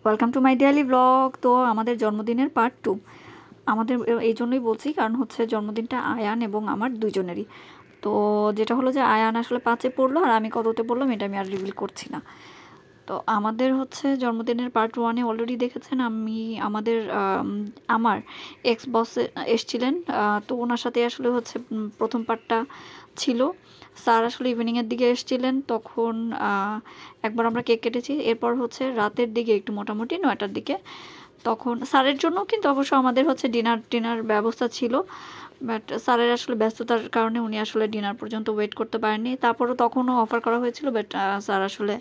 Welcome to my daily blog. তো আমাদের জন্মদিনের পার্ট 2 আমাদের এই জন্যই বলছি, কারণ হচ্ছে জন্মদিনটা আয়ান এবং আমার দুজনেরই। তো যেটা হলো যে আয়ান আসলে 5-এ পড়লো আর আমি কততে পড়লাম এটা আমি আর রিভিল করছি না। তো আমাদের হচ্ছে জন্মদিনের পার্ট 1-এ অলরেডি দেখেছেন, আমার এক্স বস এসছিলেন। তো ওনার সাথে আসলে হচ্ছে প্রথম পার্টটা ছিল। স্যার আসলে ইভিনিংয়ের দিকে এসেছিলেন, তখন একবার আমরা কেক কেটেছি। এরপর হচ্ছে রাতের দিকে একটু মোটামুটি 9টার দিকে, তখন স্যারের জন্য কিন্তু অবশ্য আমাদের হচ্ছে ডিনার ব্যবস্থা ছিল, বাট স্যারের আসলে ব্যস্ততার কারণে উনি আসলে ডিনার পর্যন্ত ওয়েট করতে পারেননি। তারপরও তখনও অফার করা হয়েছিল, বাট স্যার আসলে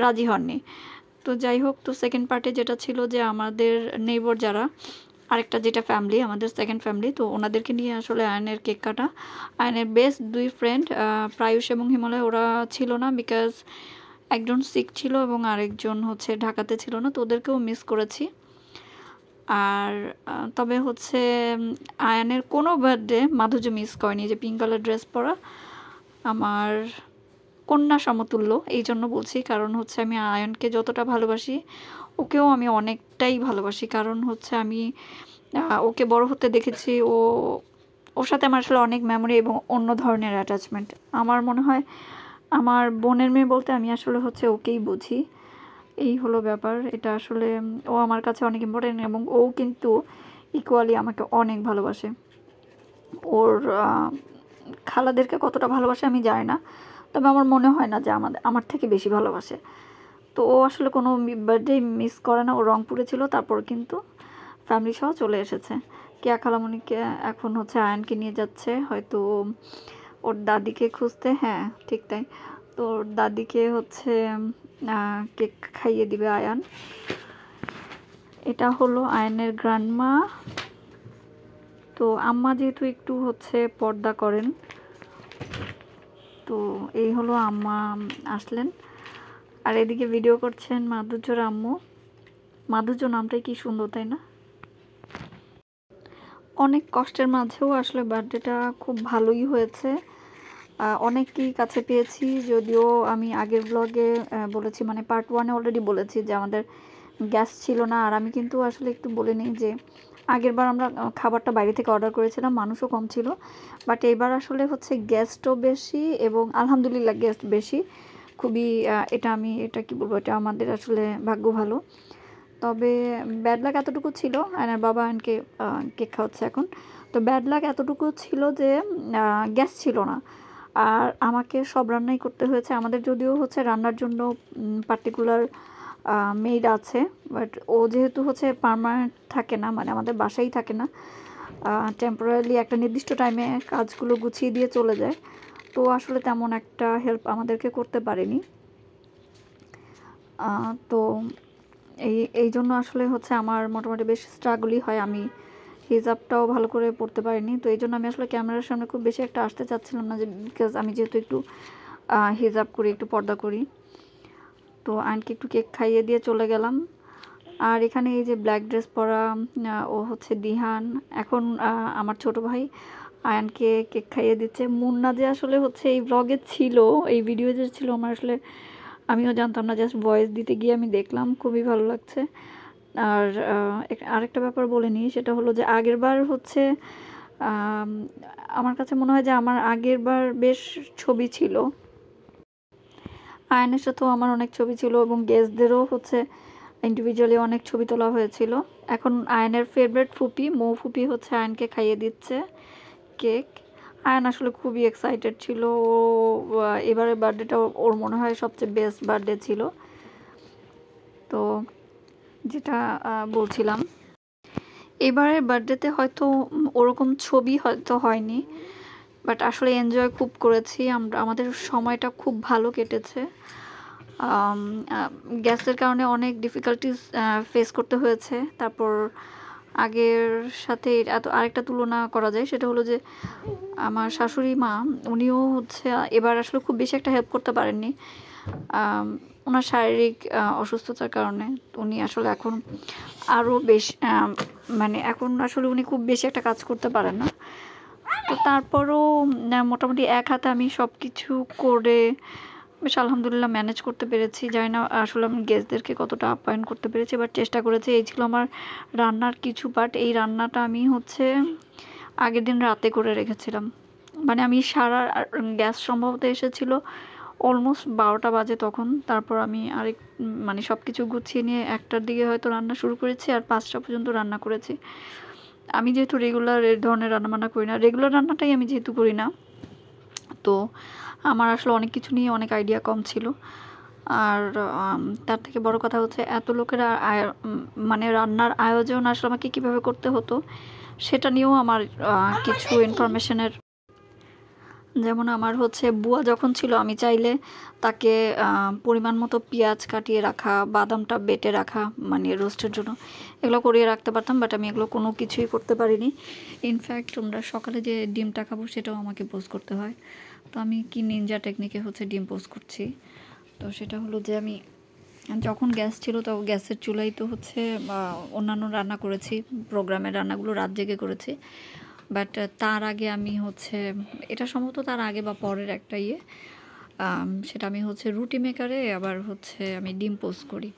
রাজি হননি। তো যাই হোক, তো সেকেন্ড পার্টে যেটা ছিল যে আমাদের নেইবার যারা আরেকটা যেটা ফ্যামিলি, আমাদের সেকেন্ড ফ্যামিলি, তো ওনাদেরকে নিয়ে আসলে আয়নের কেক কাটা। আয়নের বেস্ট 2 ফ্রেন্ড প্রায়ুষ এবং হিমালয়, ওরা ছিল না বিকজ একজন সিক ছিল এবং আরেকজন হচ্ছে ঢাকাতে ছিল না, তো ওদেরকেও মিস করেছি। আর তবে হচ্ছে আয়ানের কোনো বার্থডে মাধুর্য মিস করেনি। যে পিঙ্ক কালার ড্রেস পরা আমার কন্যা সমতুল্য, এই জন্য বলছি, কারণ হচ্ছে আমি আয়নকে যতটা ভালোবাসি ওকেও আমি অনেকটাই ভালোবাসি। কারণ হচ্ছে আমি ওকে বড় হতে দেখেছি, ওর সাথে আমার আসলে অনেক মেমোরি এবং অন্য ধরনের অ্যাটাচমেন্ট। আমার মনে হয় আমার বোনের মেয়ে বলতে আমি আসলে হচ্ছে ওকেই বুঝি। এই হলো ব্যাপার। এটা আসলে ও আমার কাছে অনেক ইম্পর্টেন্ট এবং ও কিন্তু ইকুয়ালি আমাকে অনেক ভালোবাসে। ওর খালাদেরকে কতটা ভালোবাসে আমি জানি না, তবে আমার মনে হয় না যে আমার থেকে বেশি ভালোবাসে। তো ও আসলে কোনো বার্থডে মিস করে না। ও রংপুরে ছিল, তারপর কিন্তু ফ্যামিলি সহ চলে এসেছে। কেয়া খালামণিকে এখন হচ্ছে আয়নকে নিয়ে যাচ্ছে হয়তো ওর দাদিকে খুঁজতে। হ্যাঁ ঠিক তাই। তো ওর দাদিকে হচ্ছে কেক খাইয়ে দিবে আয়ান। এটা হলো আয়নের গ্র্যান্ডমা। তো আম্মা যেহেতু একটু হচ্ছে পর্দা করেন, তো এই হলো আম্মা আসলেন। আর এদিকে ভিডিও করছেন মাধুর্যর আম্মু। মাধুর্য নামটাই কি সুন্দর, তাই না? অনেক কষ্টের মাঝেও আসলে বার্থডেটা খুব ভালোই হয়েছে। অনেকই কাছে পেয়েছি, যদিও আমি আগের ব্লগে বলেছি, মানে পার্ট 1-এ অলরেডি বলেছি যে আমাদের গ্যাস ছিল না। আর আমি কিন্তু আসলে একটু বলে নিই যে আগেরবার আমরা খাবারটা বাইরে থেকে অর্ডার করেছিলাম, মানুষও কম ছিল, বাট এবার আসলে হচ্ছে গেস্টও বেশি এবং আলহামদুলিল্লাহ গেস্ট বেশি। খুবই এটা কি বলবো, এটা আমাদের আসলে ভাগ্য ভালো। তবে ব্যাড লাক এতটুকু ছিল, আয়নার বাবা আয়নকে কেক খাওয়াচ্ছে এখন। তো ব্যাড লাক এতটুকু ছিল যে গ্যাস ছিল না, আর আমাকে সব রান্নাই করতে হয়েছে। আমাদের যদিও হচ্ছে রান্নার জন্য পার্টিকুলার মেড আছে, বাট ও যেহেতু হচ্ছে পার্মানেন্ট থাকে না, মানে আমাদের বাসায় থাকে না, টেম্পোরারিলি একটা নির্দিষ্ট টাইমে কাজগুলো গুছিয়ে দিয়ে চলে যায়, তো আসলে তেমন একটা হেল্প আমাদেরকে করতে পারেনি। তো এই জন্য আসলে হচ্ছে আমার মোটামুটি বেশ স্ট্রাগলই হয়। আমি হিজাবটাও ভালো করে পড়তে পারিনি, তো এই জন্য আমি আসলে ক্যামেরার সামনে খুব বেশি একটা আসতে চাচ্ছিলাম না, যে বিকজ আমি যেহেতু একটু হিজাব করি, একটু পর্দা করি। তো আয়নকে একটু কেক খাইয়ে দিয়ে চলে গেলাম। আর এখানে এই যে ব্ল্যাক ড্রেস পরা ও হচ্ছে দিহান, এখন আমার ছোট ভাই আয়নকে কেক খাইয়ে দিচ্ছে। মুন্না যে আসলে হচ্ছে এই ব্লগে ছিল, এই ভিডিও যে ছিল, আমার আসলে আমিও জানতাম না, জাস্ট ভয়েস দিতে গিয়ে আমি দেখলাম, খুবই ভালো লাগছে। আর আরেকটা ব্যাপার বলে নিই, সেটা হলো যে আগের বার হচ্ছে আমার কাছে মনে হয় যে আমার আগের বার বেশ ছবি ছিল, আয়নের সাথেও আমার অনেক ছবি ছিল এবং গেস্টদেরও হচ্ছে ইন্ডিভিজুয়ালি অনেক ছবি তোলা হয়েছিল। এখন আয়নের ফেভারিট ফুপি মৌ ফুপি হচ্ছে আয়নকে খাইয়ে দিচ্ছে কেক। আয়ন আসলে খুবই এক্সাইটেড ছিল। ও এবারের বার্থডেটা ওর মনে হয় সবচেয়ে বেস্ট বার্থডে ছিল। তো যেটা বলছিলাম, এবারের বার্থডেতে হয়তো ওরকম ছবি হয়তো হয়নি, বাট আসলে এনজয় খুব করেছি আমরা, আমাদের সময়টা খুব ভালো কেটেছে। গ্যাসের কারণে অনেক ডিফিকাল্টিস ফেস করতে হয়েছে। তারপর আগের সাথে আরেকটা তুলনা করা যায়, সেটা হলো যে আমার শাশুড়ি মা, উনিও হচ্ছে এবার আসলে খুব বেশি একটা হেল্প করতে পারেননি ওনার শারীরিক অসুস্থতার কারণে। উনি আসলে এখন আরও বেশি, মানে এখন আসলে উনি খুব বেশি একটা কাজ করতে পারেন না। তো তারপরও মোটামুটি এক হাতে আমি সব কিছু করে বেশ আলহামদুলিল্লাহ ম্যানেজ করতে পেরেছি। জানি না আসলে আমি গেস্টদেরকে কতটা আপ্যায়ন করতে পেরেছি, বাট চেষ্টা করেছি। এই ছিল আমার রান্নার কিছু পার্ট। এই রান্নাটা আমি হচ্ছে আগের দিন রাতে করে রেখেছিলাম। মানে আমি সারা গ্যাস সম্ভবত এসেছিল অলমোস্ট 12টা বাজে তখন। তারপর আমি আরেক মানে সব কিছু গুছিয়ে নিয়ে 1টার দিকে হয়তো রান্না শুরু করেছি, আর 5টা পর্যন্ত রান্না করেছি। আমি যেহেতু রেগুলার এই ধরনের রান্নাবান্না করি না, রেগুলার রান্নাটাই আমি যেহেতু করি না, তো আমার আসলে অনেক কিছু নিয়ে অনেক আইডিয়া কম ছিল। আর তার থেকে বড় কথা হচ্ছে এত লোকের মানে রান্নার আয়োজন আসলে আমাকে কীভাবে করতে হতো সেটা নিয়েও আমার কিছু ইনফরমেশনের, যেমন আমার হচ্ছে বুয়া যখন ছিল আমি চাইলে তাকে পরিমাণ মতো পেঁয়াজ কাটিয়ে রাখা, বাদামটা বেটে রাখা মানে রোস্টের জন্য, এগুলো করিয়ে রাখতে পারতাম, বাট আমি এগুলো কোনো কিছুই করতে পারিনি। ইনফ্যাক্ট আমরা সকালে যে ডিমটা খাবো সেটাও আমাকে পোস্ট করতে হয়। তো আমি কি নিনজা টেকনিকে হচ্ছে ডিম পোস্ট করছি। তো সেটা হলো যে আমি যখন গ্যাস ছিল তো গ্যাসের চুলাই তো হচ্ছে অন্যান্য রান্না করেছি, প্রোগ্রামের রান্নাগুলো রাত জেগে করেছি। বাট তার আগে আমি হচ্ছে, এটা সম্ভবত তার আগে বা পরের একটা সেটা আমি হচ্ছে রুটি মেকারে আবার হচ্ছে আমি ডিম পোস্ট করি।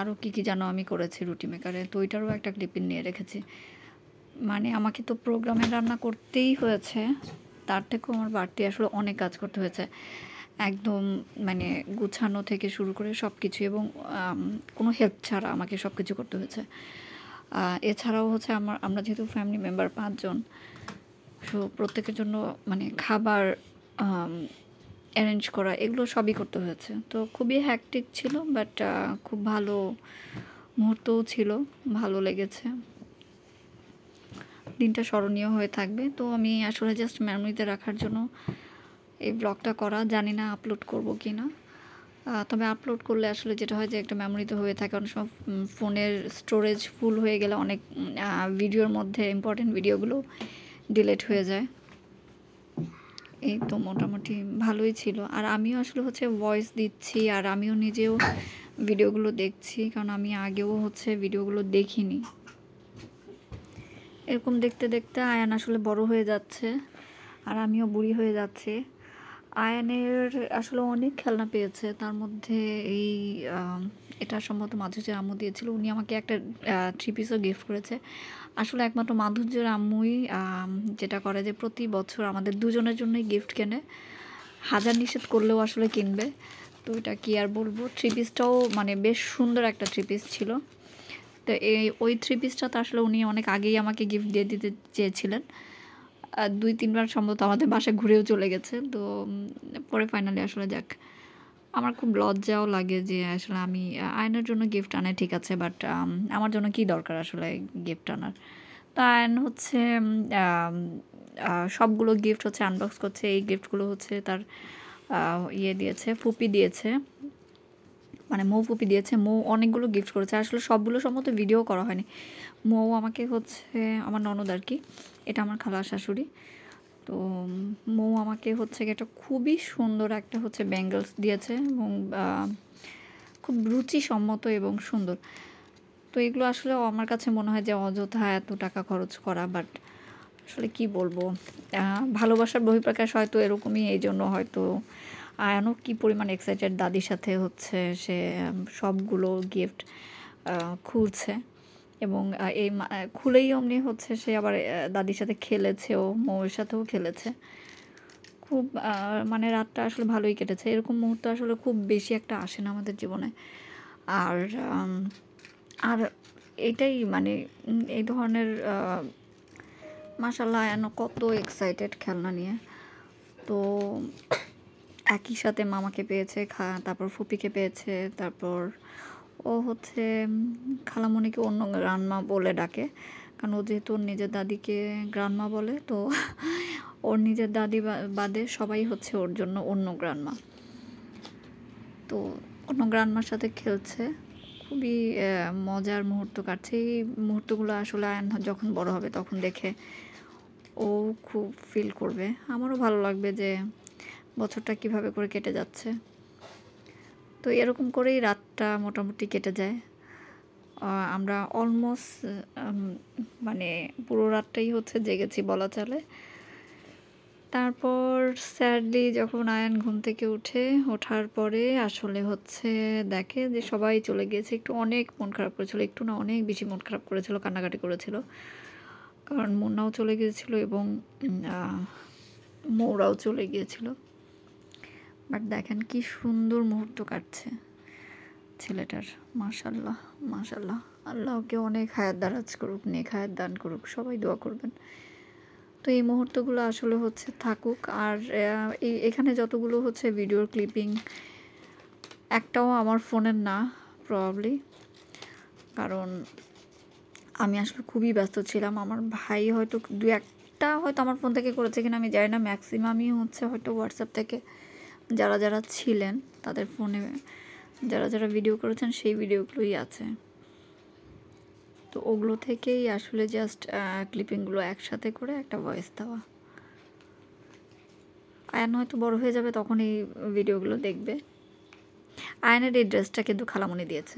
আরও কী যেন আমি করেছি রুটি মেকারে, তো ওইটারও একটা ক্লিপিং নিয়ে রেখেছি। মানে আমাকে তো প্রোগ্রামে রান্না করতেই হয়েছে, তার থেকেও আমার বাড়তি আসলে অনেক কাজ করতে হয়েছে, একদম মানে গুছানো থেকে শুরু করে সব কিছু, এবং কোনো হেল্প ছাড়া আমাকে সব কিছু করতে হয়েছে। এছাড়াও হচ্ছে আমরা যেহেতু ফ্যামিলি মেম্বার 5 জন, সো প্রত্যেকের জন্য মানে খাবার অ্যারেঞ্জ করা এগুলো সবই করতে হয়েছে। তো খুবই হ্যাকটিক ছিল, বাট খুব ভালো মুহূর্তও ছিল, ভালো লেগেছে, দিনটা স্মরণীয় হয়ে থাকবে। তো আমি আসলে জাস্ট মেমোরিতে রাখার জন্য এই ব্লগটা করা, জানি না আপলোড করব কি না। তবে আপলোড করলে আসলে যেটা হয় যে একটা মেমোরি তো হয়ে থাকে, অনেক সময় ফোনের স্টোরেজ ফুল হয়ে গেলে অনেক ভিডিওর মধ্যে ইম্পর্টেন্ট ভিডিওগুলো ডিলিট হয়ে যায়। এই তো মোটামুটি ভালোই ছিল। আর আমিও আসলে হচ্ছে ভয়েস দিচ্ছি, আর আমিও নিজেও ভিডিওগুলো দেখছি, কারণ আমি আগেও হচ্ছে ভিডিওগুলো দেখিনি। এরকম দেখতে দেখতে আয়ান আসলে বড় হয়ে যাচ্ছে, আর আমিও বুড়ি হয়ে যাচ্ছি। আয়ানের আসলে অনেক খেলনা পেয়েছে, তার মধ্যে এই এটা সম্ভবত মাধুর্যের আম্মু দিয়েছিল। উনি আমাকে একটা 3 পিসও গিফট করেছে। আসলে একমাত্র মাধুর্যের আম্মুই যেটা করে যে প্রতি বছর আমাদের দুজনের জন্যই গিফট কেনে, হাজার নিষেধ করলেও আসলে কিনবে। তো এটা কি আর বলবো, 3 পিসটাও মানে বেশ সুন্দর একটা 3 পিস ছিল। তো ওই 3 পিসটা তো আসলে উনি অনেক আগেই আমাকে গিফট দিয়ে দিতে চেয়েছিলেন। 2-3 বার সম্ভবত আমাদের বাসায় ঘুরেও চলে গেছে। তো পরে ফাইনালি আসলে যাক, আমার খুব লজ্জাও লাগে যে আসলে আমি আয়নের জন্য গিফট আনে ঠিক আছে, বাট আমার জন্য কি দরকার আসলে গিফট আনার। তো আয়ন হচ্ছে সবগুলো গিফট হচ্ছে আনবক্স করছে। এই গিফটগুলো হচ্ছে তার দিয়েছে, ফুপি দিয়েছে, মানে মৌ ফুপি দিয়েছে। মৌ অনেকগুলো গিফট করেছে, আসলে সবগুলো সম্ভবত ভিডিও করা হয়নি। মৌ আমাকে হচ্ছে আমার ননদ আর কি, এটা আমার খালা শাশুড়ি। তো মৌ আমাকে হচ্ছে একটা খুবই সুন্দর একটা হচ্ছে ব্যাঙ্গলস দিয়েছে, এবং খুব রুচিসম্মত এবং সুন্দর। তো এগুলো আসলে আমার কাছে মনে হয় যে অযথা এত টাকা খরচ করা, বাট আসলে কি বলবো, ভালোবাসার বহিঃপ্রকাশ হয়তো এরকমই, এই জন্য হয়তো আয়ানও কি পরিমাণ এক্সাইটেড দাদির সাথে হচ্ছে সে সবগুলো গিফট খুলছে, এবং এই খুলেই অমনি হচ্ছে সে আবার দাদির সাথে খেলেছেও, মৌয়ের সাথেও খেলেছে। খুব মানে রাতটা আসলে ভালোই কেটেছে। এরকম মুহূর্ত আসলে খুব বেশি একটা আসে না আমাদের জীবনে। আর আর এটাই মানে এই ধরনের মাশাআল্লাহ আয়ান কত এক্সাইটেড খেলনা নিয়ে। তো একই সাথে মামাকে পেয়েছে, তারপর ফুপিকে পেয়েছে, তারপর ও হচ্ছে খালামণিকে অন্য গ্রান্ডমা বলে ডাকে, কারণ ও যেহেতু ওর নিজের দাদিকে গ্রান্ডমা বলে, তো ওর নিজের দাদি বাদে সবাই হচ্ছে ওর জন্য অন্য গ্রান্ডমা। তো অন্য গ্রান্ডমার সাথে খেলছে, খুবই মজার মুহূর্ত কাটছে। এই মুহূর্তগুলো আসলে আয়ন যখন বড় হবে তখন দেখে ও খুব ফিল করবে, আমারও ভালো লাগবে যে বছরটা কিভাবে করে কেটে যাচ্ছে। তো এরকম করেই রাতটা মোটামুটি কেটে যায়। আমরা অলমোস্ট মানে পুরো রাতটাই হচ্ছে জেগেছি বলা চলে। তারপর স্যাডলি যখন আয়ান ঘুম থেকে ওঠার পরে আসলে হচ্ছে দেখে যে সবাই চলে গিয়েছে। একটু অনেক মন খারাপ করেছিল, একটু না অনেক বেশি মন খারাপ করেছিল, কান্নাকাটি করেছিল। কারণ মুন্নাও চলে গিয়েছিল এবং মৌরাও চলে গিয়েছিল। বাট দেখেন কি সুন্দর মুহূর্ত কাটছে ছেলেটার। মাশাল্লাহ মাশাল্লাহ, আল্লাহ ওকে অনেক হায়াত দারাজ করুক, নেক হায়াত দান করুক, সবাই দোয়া করবেন। তো এই মুহূর্তগুলো আসলে হচ্ছে থাকুক। আর এখানে যতগুলো হচ্ছে ভিডিওর ক্লিপিং, একটাও আমার ফোনের না প্রবাবলি, কারণ আমি আসলে খুবই ব্যস্ত ছিলাম। আমার ভাই হয়তো দু একটা হয়তো আমার ফোন থেকে করেছে কিনা আমি জানি না, ম্যাক্সিমামই হচ্ছে হয়তো হোয়াটসঅ্যাপ থেকে যারা যারা ছিলেন তাদের ফোনে যারা যারা ভিডিও করেছেন সেই ভিডিওগুলোই আছে। তো ওগুলো থেকেই আসলে জাস্ট ক্লিপিংগুলো একসাথে করে একটা ভয়েস দেওয়া। আয়ান হয়তো বড় হয়ে যাবে, তখন এই ভিডিওগুলো দেখবে। আয়ানের এই ড্রেসটা কিন্তু খালামণি দিয়েছে।